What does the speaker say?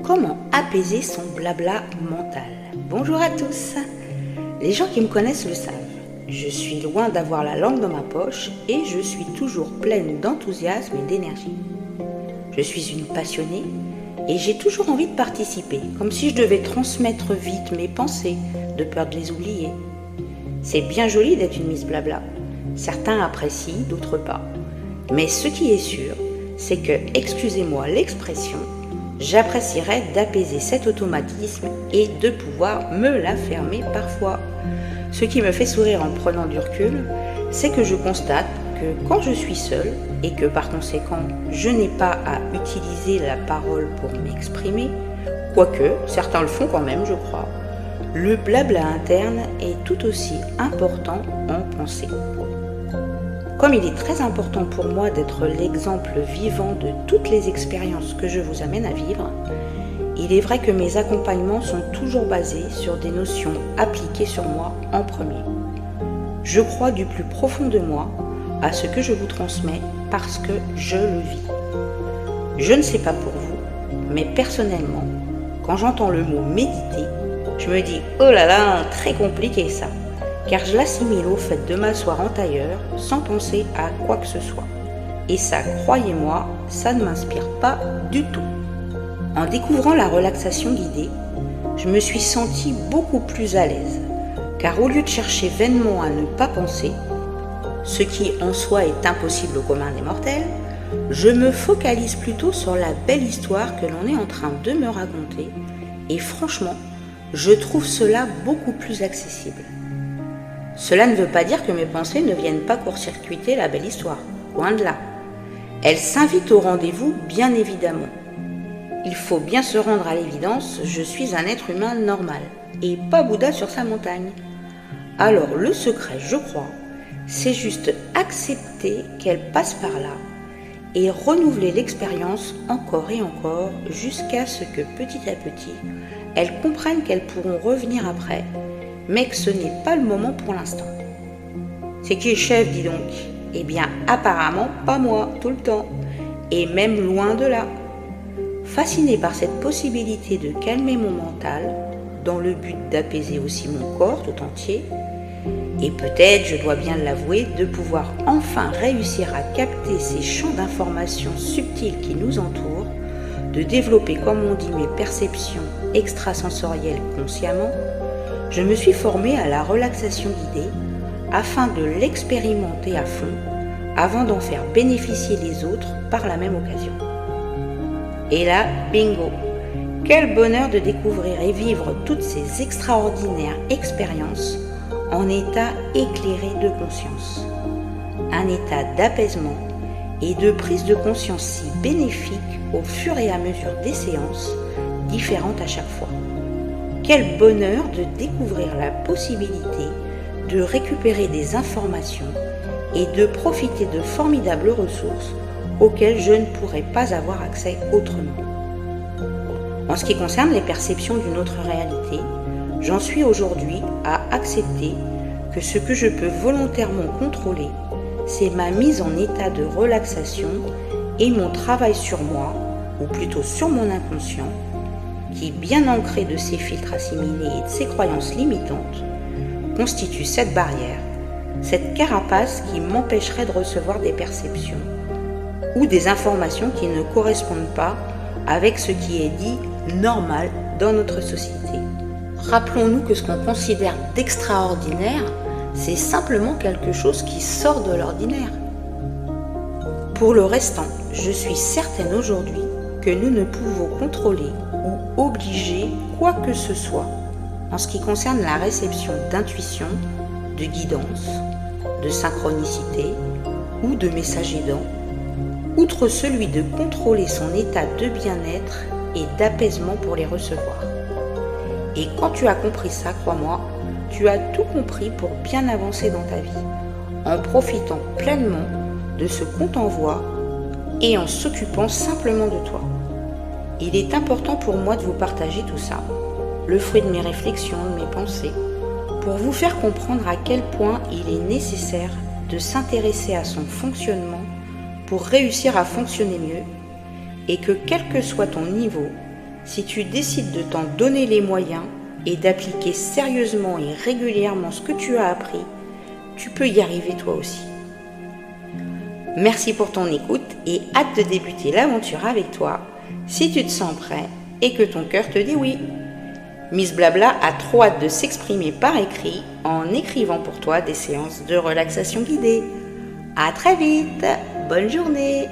Comment apaiser son blabla mental? Bonjour à tous. Les gens qui me connaissent le savent. Je suis loin d'avoir la langue dans ma poche et je suis toujours pleine d'enthousiasme et d'énergie. Je suis une passionnée et j'ai toujours envie de participer, comme si je devais transmettre vite mes pensées, de peur de les oublier. C'est bien joli d'être une Miss Blabla. Certains apprécient, d'autres pas. Mais ce qui est sûr, c'est que, excusez-moi l'expression, j'apprécierais d'apaiser cet automatisme et de pouvoir me la fermer parfois. Ce qui me fait sourire en prenant du recul, c'est que je constate que quand je suis seule et que par conséquent je n'ai pas à utiliser la parole pour m'exprimer, quoique certains le font quand même je crois, le blabla interne est tout aussi important en pensée. Comme il est très important pour moi d'être l'exemple vivant de toutes les expériences que je vous amène à vivre, il est vrai que mes accompagnements sont toujours basés sur des notions appliquées sur moi en premier. Je crois du plus profond de moi à ce que je vous transmets parce que je le vis. Je ne sais pas pour vous, mais personnellement, quand j'entends le mot méditer, je me dis « Oh là là, très compliqué ça !» car je l'assimile au fait de m'asseoir en tailleur sans penser à quoi que ce soit. Et ça, croyez-moi, ça ne m'inspire pas du tout. En découvrant la relaxation guidée, je me suis sentie beaucoup plus à l'aise, car au lieu de chercher vainement à ne pas penser, ce qui en soi est impossible au commun des mortels, je me focalise plutôt sur la belle histoire que l'on est en train de me raconter, et franchement, je trouve cela beaucoup plus accessible. Cela ne veut pas dire que mes pensées ne viennent pas court-circuiter la belle histoire, loin de là. Elles s'invitent au rendez-vous, bien évidemment. Il faut bien se rendre à l'évidence, je suis un être humain normal, et pas Bouddha sur sa montagne. Alors le secret, je crois, c'est juste accepter qu'elle passe par là, et renouveler l'expérience encore et encore, jusqu'à ce que petit à petit, elles comprennent qu'elles pourront revenir après, mais que ce n'est pas le moment pour l'instant. C'est qui est chef, dis donc? Eh bien, apparemment pas moi, tout le temps, et même loin de là. Fascinée par cette possibilité de calmer mon mental, dans le but d'apaiser aussi mon corps tout entier, et peut-être, je dois bien l'avouer, de pouvoir enfin réussir à capter ces champs d'informations subtils qui nous entourent, de développer, comme on dit, mes perceptions extrasensorielles consciemment, je me suis formée à la relaxation guidée afin de l'expérimenter à fond avant d'en faire bénéficier les autres par la même occasion. Et là, bingo! Quel bonheur de découvrir et vivre toutes ces extraordinaires expériences en état éclairé de conscience. Un état d'apaisement et de prise de conscience si bénéfique au fur et à mesure des séances, différentes à chaque fois. Quel bonheur de découvrir la possibilité de récupérer des informations et de profiter de formidables ressources auxquelles je ne pourrais pas avoir accès autrement. En ce qui concerne les perceptions d'une autre réalité, j'en suis aujourd'hui à accepter que ce que je peux volontairement contrôler, c'est ma mise en état de relaxation et mon travail sur moi, ou plutôt sur mon inconscient, qui, bien ancré de ses filtres assimilés et de ses croyances limitantes, constitue cette barrière, cette carapace qui m'empêcherait de recevoir des perceptions ou des informations qui ne correspondent pas avec ce qui est dit normal dans notre société. Rappelons-nous que ce qu'on considère d'extraordinaire, c'est simplement quelque chose qui sort de l'ordinaire. Pour le restant, je suis certaine aujourd'hui que nous ne pouvons contrôler ou obliger quoi que ce soit en ce qui concerne la réception d'intuition, de guidance, de synchronicité ou de messages aidants, outre celui de contrôler son état de bien-être et d'apaisement pour les recevoir. Et quand tu as compris ça, crois-moi, tu as tout compris pour bien avancer dans ta vie, en profitant pleinement de ce qu'on t'envoie et en s'occupant simplement de toi. Il est important pour moi de vous partager tout ça, le fruit de mes réflexions, de mes pensées, pour vous faire comprendre à quel point il est nécessaire de s'intéresser à son fonctionnement pour réussir à fonctionner mieux et que quel que soit ton niveau, Si tu décides de t'en donner les moyens et d'appliquer sérieusement et régulièrement ce que tu as appris, tu peux y arriver toi aussi. Merci pour ton écoute et hâte de débuter l'aventure avec toi si tu te sens prêt et que ton cœur te dit oui. Miss Blabla a trop hâte de s'exprimer par écrit en écrivant pour toi des séances de relaxation guidée. À très vite, bonne journée.